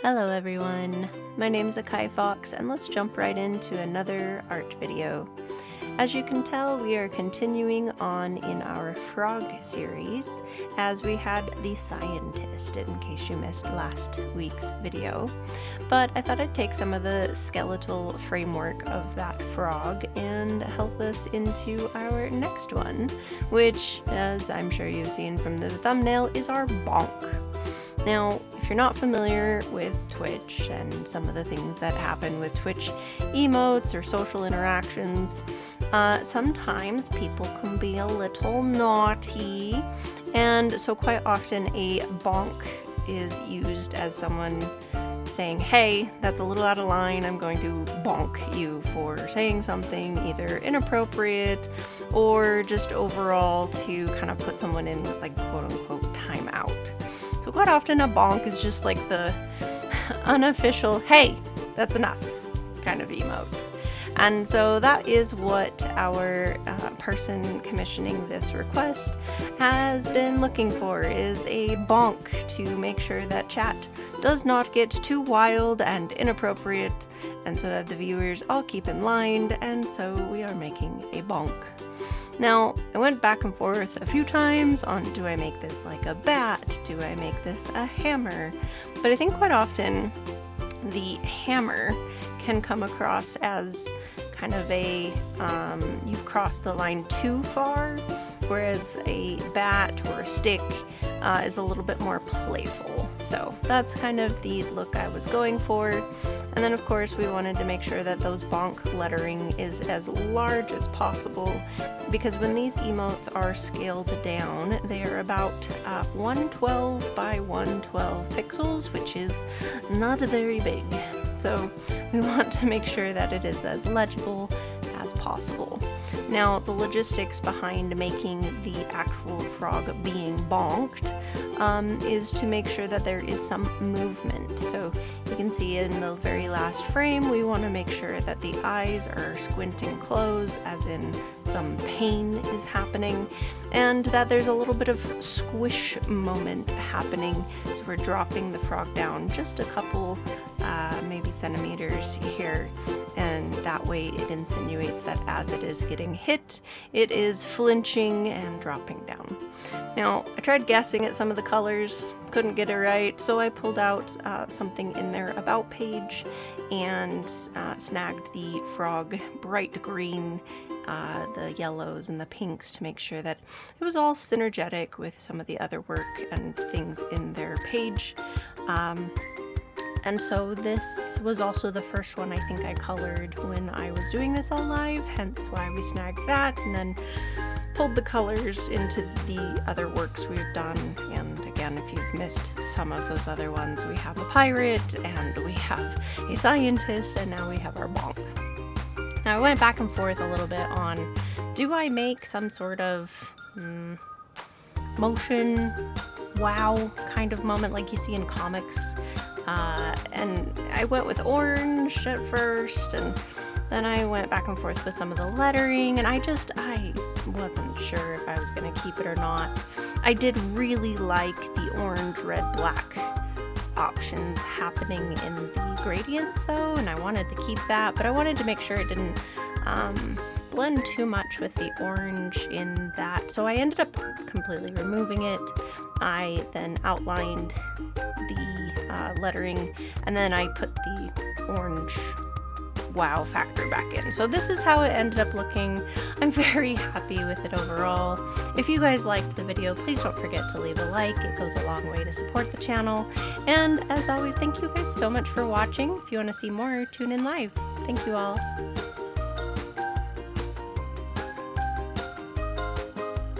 Hello everyone, my name is Akai Fox and let's jump right into another art video. As you can tell, we are continuing on in our frog series as we had the scientist, in case you missed last week's video. But I thought I'd take some of the skeletal framework of that frog and help us into our next one, which, as I'm sure you've seen from the thumbnail, is our bonk. Now, if you're not familiar with Twitch and some of the things that happen with Twitch emotes or social interactions, sometimes people can be a little naughty, and so quite often a bonk is used as someone saying, hey, that's a little out of line, I'm going to bonk you for saying something either inappropriate or just overall to kind of put someone in like quote-unquote timeout. So quite often a bonk is just like the unofficial, hey, that's enough kind of emote. And so that is what our person commissioning this request has been looking for, is a bonk to make sure that chat does not get too wild and inappropriate, and so that the viewers all keep in line, and so we are making a bonk. Now, I went back and forth a few times on, do I make this like a bat? Do I make this a hammer? But I think quite often the hammer can come across as kind of a, you've crossed the line too far, whereas a bat or a stick is a little bit more playful. So that's kind of the look I was going for. And then of course we wanted to make sure that those bonk lettering is as large as possible, because when these emotes are scaled down, they are about 112 by 112 pixels, which is not very big. So we want to make sure that it is as legible as possible. Now, the logistics behind making the actual frog being bonked is to make sure that there is some movement. So you can see in the very last frame, we want to make sure that the eyes are squinting closed, as in some pain is happening, and that there's a little bit of squish moment happening. So we're dropping the frog down just a couple, maybe centimeters here, and that way it insinuates that as it is getting hit, it is flinching and dropping down. Now, I tried guessing at some of the colors, couldn't get it right, so I pulled out something in their about page and snagged the frog bright green, the yellows and the pinks, to make sure that it was all synergetic with some of the other work and things in their page. And so this was also the first one I think I colored when I was doing this all live, hence why we snagged that, and then pulled the colors into the other works we've done. And again, if you've missed some of those other ones, we have a pirate, and we have a scientist, and now we have our bonk. Now I went back and forth a little bit on, do I make some sort of motion wow kind of moment like you see in comics? And I went with orange at first, and then I went back and forth with some of the lettering, and I wasn't sure if I was going to keep it or not. I did really like the orange, red, black options happening in the gradients though, and I wanted to keep that, but I wanted to make sure it didn't blend too much with the orange in that, so I ended up completely removing it. I then outlined the lettering, and then I put the orange wow factor back in. So this is how it ended up looking. I'm very happy with it overall. If you guys liked the video, please don't forget to leave a like. It goes a long way to support the channel. And as always, thank you guys so much for watching. If you want to see more, tune in live. Thank you all.